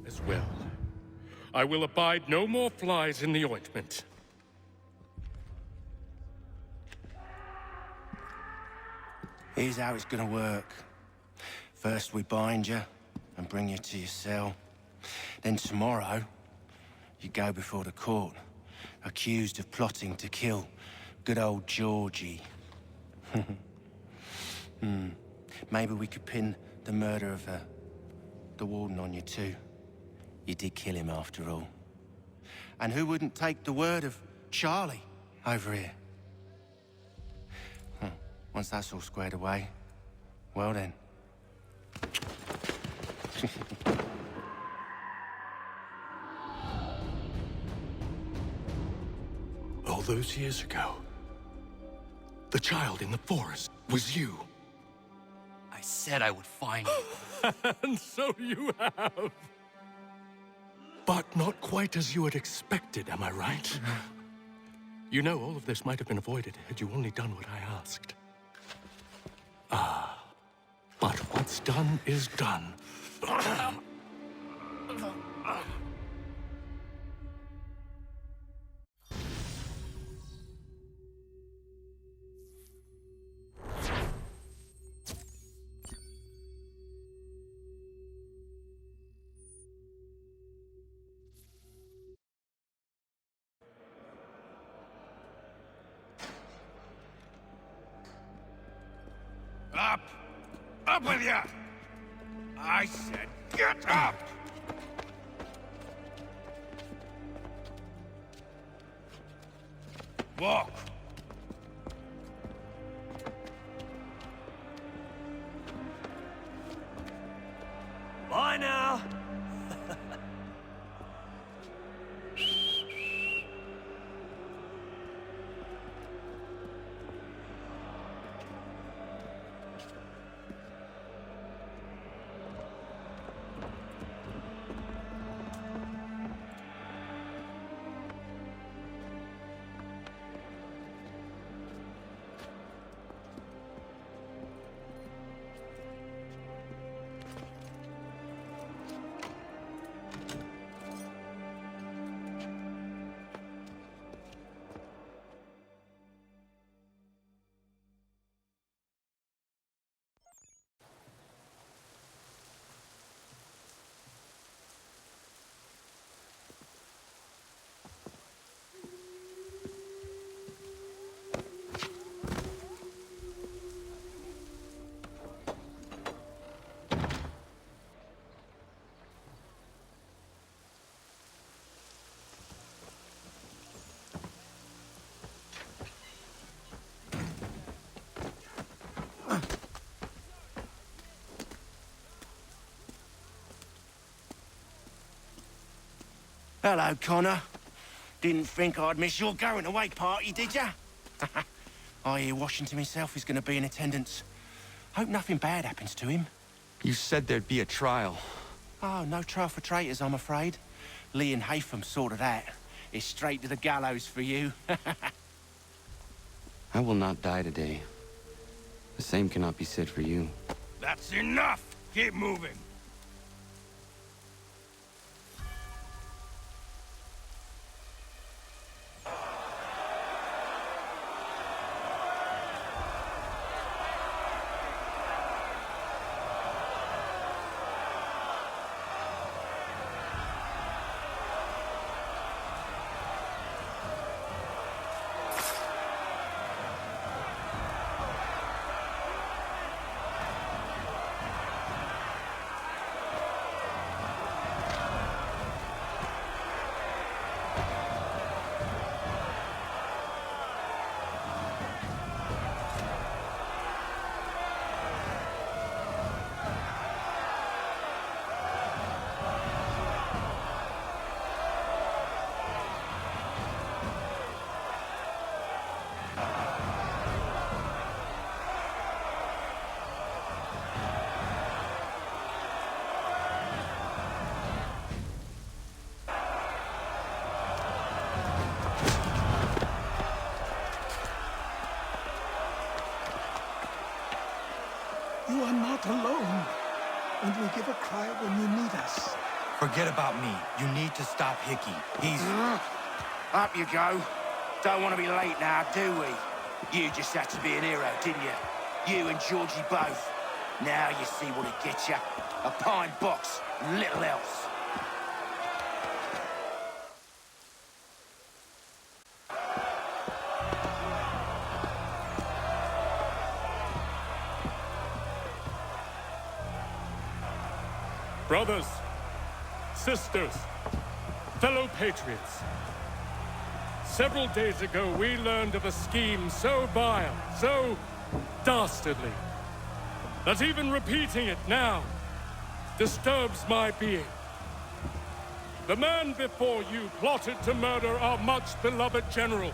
As well. I will abide no more flies in the ointment. Here's how it's gonna work. First we bind you and bring you to your cell. Then tomorrow, you go before the court, accused of plotting to kill good old Georgie. Maybe we could pin the murder of the warden on you too. You did kill him after all. And who wouldn't take the word of Charlie over here? Once that's all squared away, well then. All those years ago, the child in the forest was you. I said I would find you. And so you have. But not quite as you had expected, am I right? You know, all of this might have been avoided had you only done what I asked. But what's done is done. Up! Up with ya! I said get up! Walk! Bye now. Hello, Connor. Didn't think I'd miss your going away party, did ya? I hear Washington himself is gonna be in attendance. Hope nothing bad happens to him. You said there'd be a trial. Oh, no trial for traitors, I'm afraid. Lee and Haytham sorted that. It's straight to the gallows for you. I will not die today. The same cannot be said for you. That's enough! Keep moving! Forget about me. You need to stop Hickey. He's... Up you go. Don't want to be late now, do we? You just had to be an hero, didn't you? You and Georgie both. Now you see what it gets you. A pine box, little else. Brothers, sisters, fellow patriots. Several days ago, we learned of a scheme so vile, so dastardly, that even repeating it now disturbs my being. The man before you plotted to murder our much-beloved general.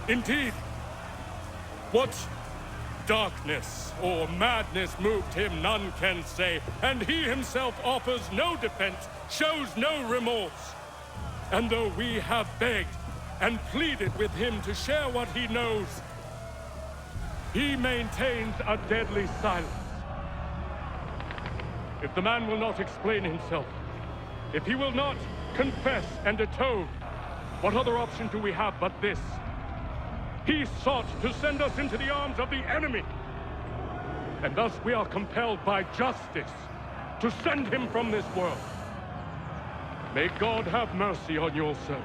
Indeed, what darkness or madness moved him, none can say, and he himself offers no defense, shows no remorse. And though we have begged and pleaded with him to share what he knows, he maintains a deadly silence. If the man will not explain himself, if he will not confess and atone, what other option do we have but this? He sought to send us into the arms of the enemy. And thus we are compelled by justice to send him from this world. May God have mercy on your soul.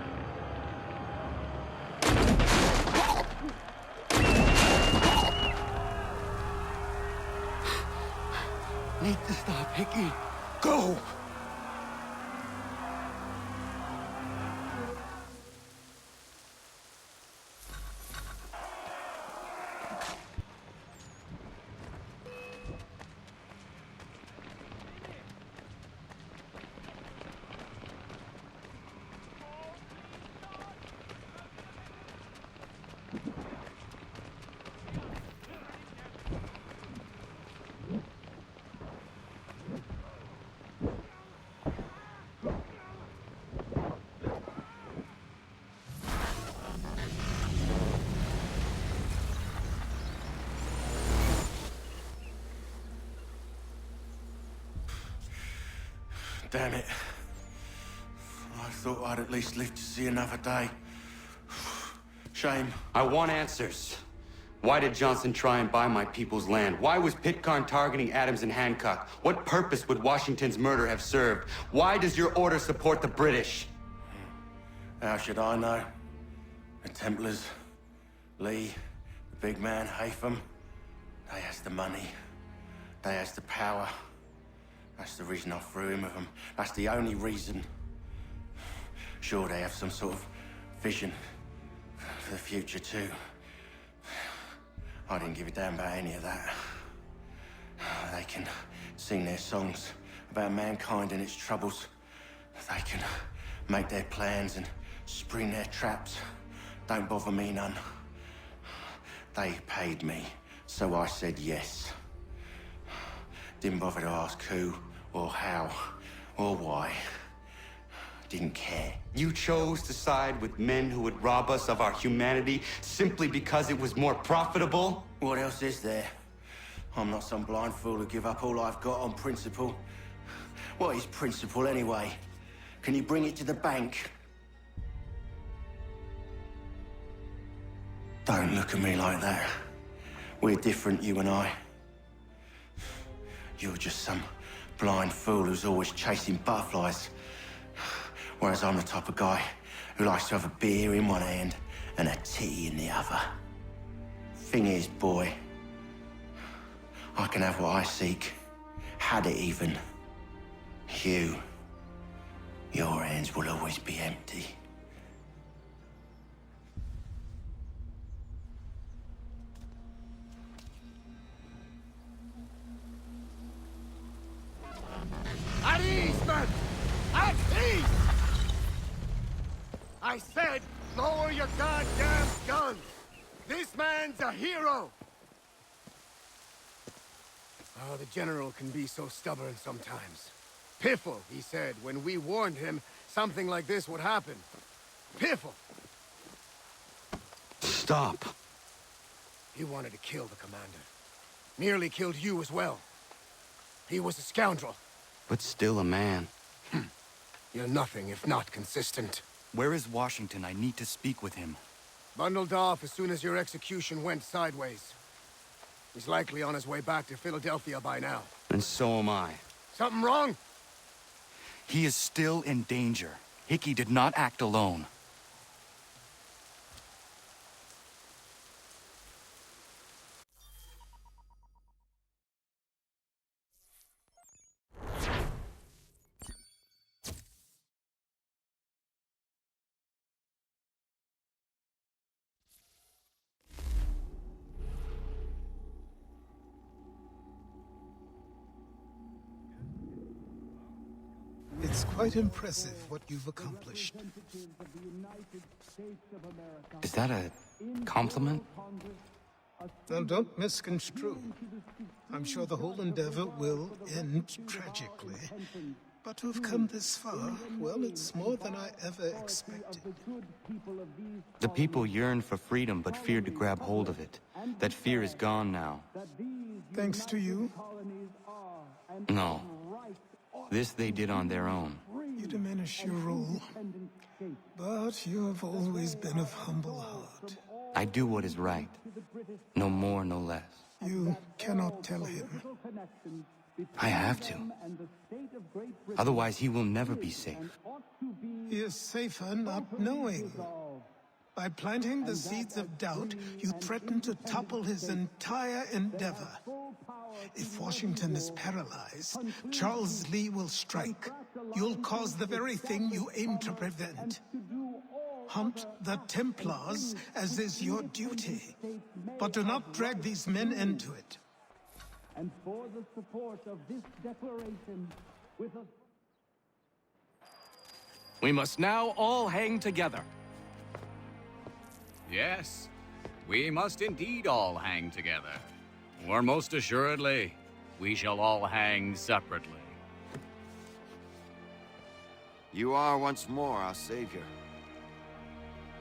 Need to stop Hickey. Go! Damn it. I thought I'd at least live to see another day. Shame. I want answers. Why did Johnson try and buy my people's land? Why was Pitcairn targeting Adams and Hancock? What purpose would Washington's murder have served? Why does your order support the British? How should I know? The Templars, Lee, the big man, Haytham, they has the money. They has the power. That's the reason I threw in with them. That's the only reason. Sure, they have some sort of vision for the future, too. I didn't give a damn about any of that. They can sing their songs about mankind and its troubles. They can make their plans and spring their traps. Don't bother me none. They paid me, so I said yes. Didn't bother to ask who, or how, or why. Didn't care. You chose to side with men who would rob us of our humanity simply because it was more profitable? What else is there? I'm not some blind fool who give up all I've got on principle. What is principle anyway? Can you bring it to the bank? Don't look at me like that. We're different, you and I. You're just some blind fool who's always chasing butterflies. Whereas I'm the type of guy who likes to have a beer in one hand and a tea in the other. Thing is, boy, I can have what I seek. Had it even. Your hands will always be empty. At ease, men! At ease! I said, lower your goddamn guns! This man's a hero! Oh, the General can be so stubborn sometimes. Piffle, he said, when we warned him something like this would happen. Piffle! Stop. He wanted to kill the commander. Nearly killed you as well. He was a scoundrel. but still a man. You're nothing if not consistent. Where is Washington? I need to speak with him. Bundled off as soon as your execution went sideways. He's likely on his way back to Philadelphia by now. And so am I. Something wrong? He is still in danger. Hickey did not act alone. It's quite impressive what you've accomplished. Is that a compliment? Now, don't misconstrue. I'm sure the whole endeavor will end tragically. But to have come this far, well, it's more than I ever expected. The people yearned for freedom but feared to grab hold of it. That fear is gone now. Thanks to you, No. This they did on their own. you diminish your role. But you have always been of humble heart. I do what is right. No more, no less. You cannot tell him. I have to. Otherwise, he will never be safe. He is safer not knowing. By planting the seeds of doubt, you threaten to topple his entire endeavor. If Washington is paralyzed, Charles Lee will strike. You'll cause the very thing you aim to prevent. Hunt the Templars, as is your duty. But do not drag these men into it. And for the support of this declaration, with a... We must now all hang together. Yes, we must indeed all hang together. Or most assuredly, we shall all hang separately. You are once more our savior.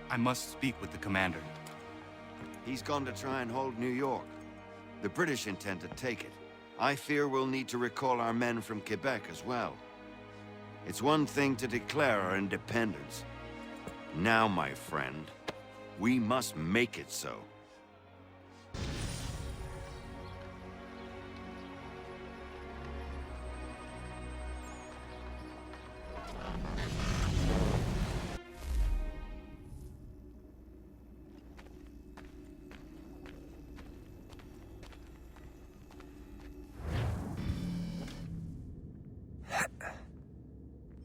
I must speak with the commander. He's gone to try and hold New York. The British intend to take it. I fear we'll need to recall our men from Quebec as well. It's one thing to declare our independence. Now, my friend, we must make it so.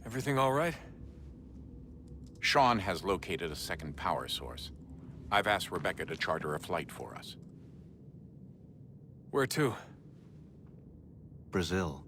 Everything all right? Sean has located a second power source. I've asked Rebecca to charter a flight for us. Where to? Brazil.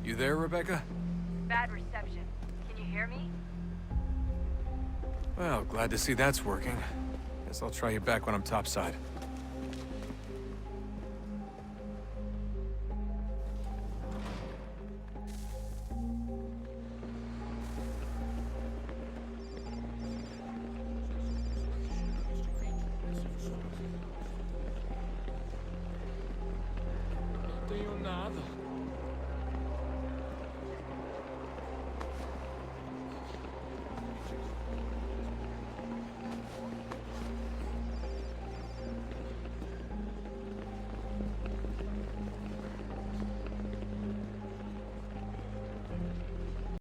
You there, Rebecca? Bad reception. Can you hear me? Well, glad to see that's working. Guess I'll try you back when I'm topside. No tenho nada.